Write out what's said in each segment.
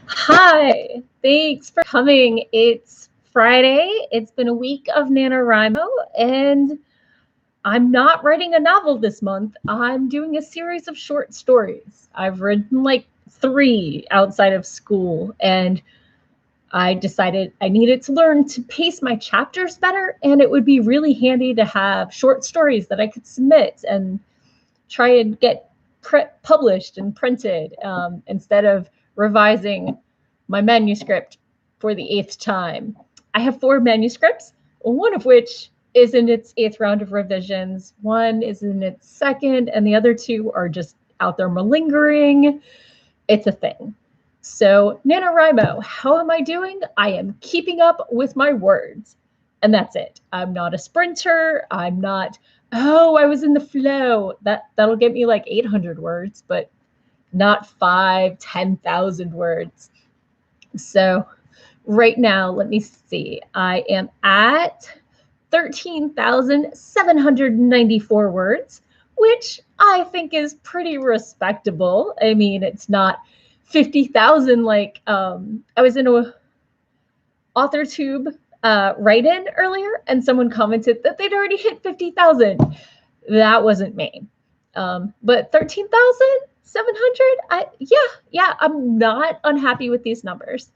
Hi, thanks for coming. It's Friday. It's been a week of NaNoWriMo, and I'm not writing a novel this month. I'm doing a series of short stories. I've written like 3 outside of school, and I decided I needed to learn to pace my chapters better, and it would be really handy to have short stories that I could submit and try and get published and printed instead of revising my manuscript for the 8th time. I have 4 manuscripts, one of which is in its 8th round of revisions, one is in its 2nd, and the other 2 are just out there malingering. It's a thing. So, NaNoWriMo, how am I doing? I am keeping up with my words. And that's it. I'm not a sprinter. I'm not, oh, I was in the flow. That'll get me like 800 words, but not 10,000 words. So right now, let me see. I am at 13,794 words, which I think is pretty respectable. I mean, it's not 50,000 like I was in a AuthorTube write-in earlier, and someone commented that they'd already hit 50,000. That wasn't me. But 13,700, yeah, I'm not unhappy with these numbers.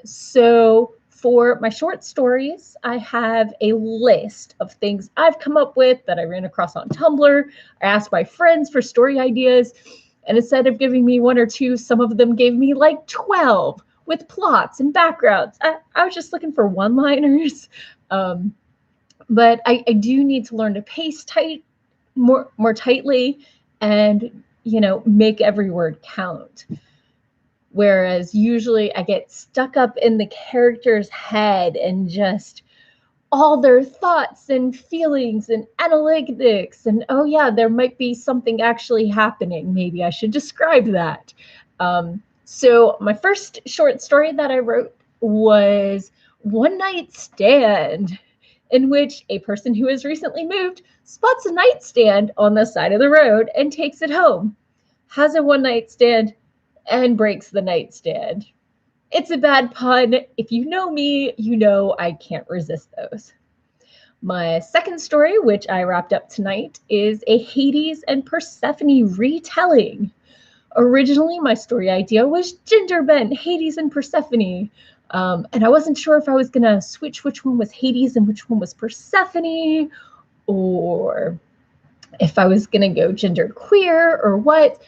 So for my short stories, I have a list of things I've come up with that I ran across on Tumblr. I asked my friends for story ideas, and instead of giving me 1 or 2, some of them gave me like 12 with plots and backgrounds. I was just looking for one-liners. But I do need to learn to pace more tightly and, make every word count. Whereas usually I get stuck up in the character's head and just all their thoughts and feelings and analytics and, oh yeah, there might be something actually happening. Maybe I should describe that. So my first short story that I wrote was One Night Stand, in which a person who has recently moved spots a nightstand on the side of the road and takes it home, has a one-night stand, and breaks the nightstand. It's a bad pun. If you know me, you know I can't resist those. My second story, which I wrapped up tonight, is a Hades and Persephone retelling. Originally, my story idea was gender bent Hades and Persephone. And I wasn't sure if I was going to switch which one was Hades and which one was Persephone, or if I was going to go gender queer or what.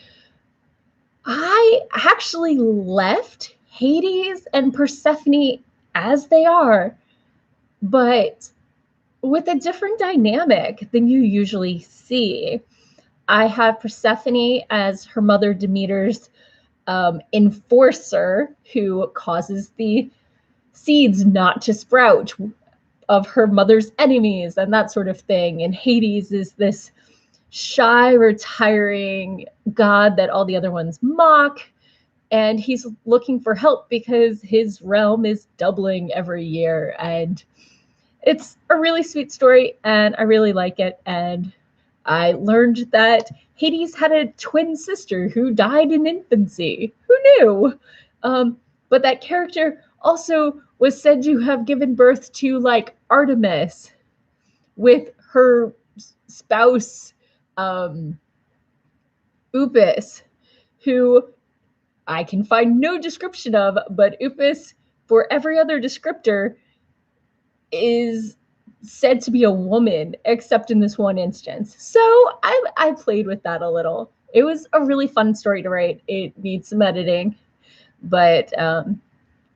I actually left Hades and Persephone as they are, but with a different dynamic than you usually see. I have Persephone as her mother Demeter's enforcer, who causes the seeds not to sprout of her mother's enemies and that sort of thing. And Hades is this shy, retiring god that all the other ones mock. And he's looking for help because his realm is doubling every year. And it's a really sweet story, and I really like it. And I learned that Hades had a twin sister who died in infancy. Who knew? But that character also was said to have given birth to like Artemis with her spouse, Upis, who I can find no description of, but Upis, for every other descriptor, is said to be a woman, except in this one instance. So I played with that a little. It was a really fun story to write. It needs some editing, but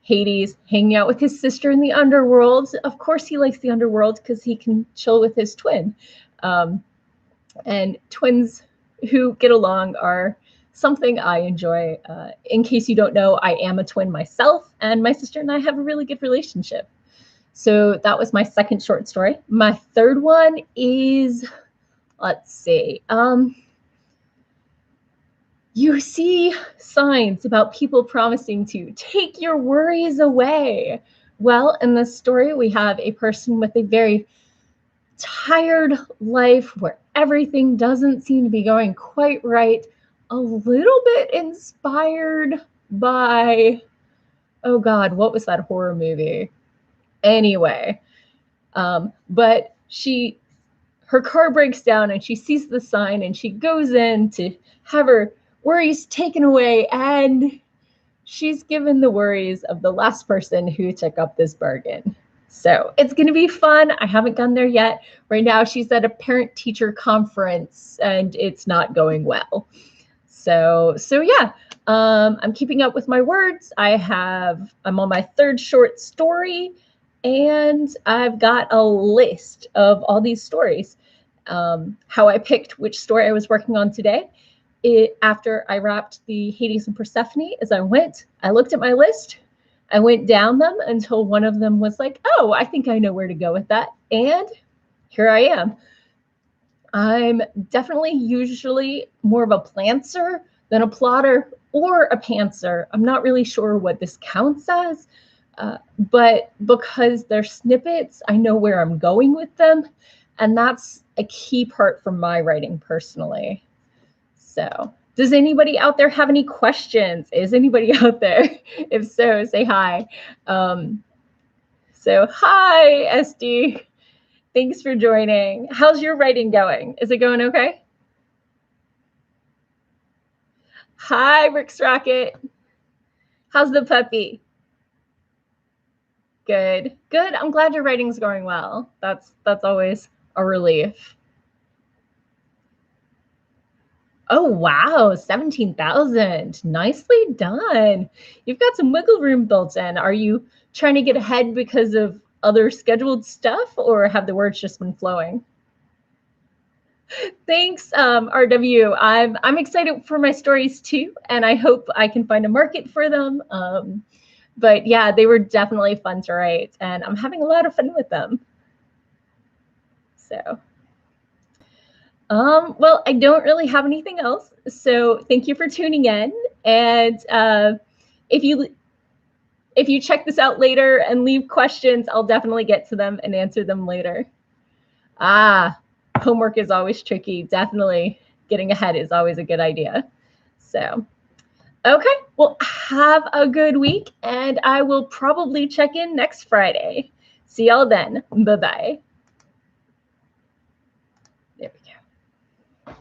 Hades hanging out with his sister in the underworld. Of course he likes the underworld because he can chill with his twin. And twins who get along are something I enjoy. In case you don't know, I am a twin myself, and my sister and I have a really good relationship. So that was my second short story. My third one is, let's see, you see signs about people promising to take your worries away. Well, in this story, we have a person with a very tired life where everything doesn't seem to be going quite right, a little bit inspired by, oh God, what was that horror movie? Anyway, but her car breaks down and she sees the sign and she goes in to have her worries taken away, and she's given the worries of the last person who took up this bargain. So it's going to be fun. I haven't gone there yet. Right now, she's at a parent-teacher conference, and it's not going well. So yeah, I'm keeping up with my words. I'm on my 3rd short story, and I've got a list of all these stories. How I picked which story I was working on today. After I wrapped the Hades and Persephone, as I looked at my list, I went down them until one of them was like, oh, I think I know where to go with that. And here I am. I'm definitely usually more of a plantser than a plotter or a pantser. I'm not really sure what this counts as, but because they're snippets, I know where I'm going with them. And that's a key part for my writing personally. So does anybody out there have any questions? Is anybody out there? If so, say hi. So hi, SD. Thanks for joining. How's your writing going? Is it going okay? Hi, Rick's Rocket. How's the puppy? Good. Good. I'm glad your writing's going well. That's always a relief. Oh, wow, 17,000. Nicely done. You've got some wiggle room built in. Are you trying to get ahead because of other scheduled stuff, or have the words just been flowing? Thanks, RW. I'm excited for my stories too, and I hope I can find a market for them. But yeah, they were definitely fun to write, and I'm having a lot of fun with them. So. Well, I don't really have anything else. So thank you for tuning in. And if you check this out later and leave questions, I'll definitely get to them and answer them later. Homework is always tricky. Definitely getting ahead is always a good idea. So, okay, well, have a good week, and I will probably check in next Friday. See y'all then. Bye-bye.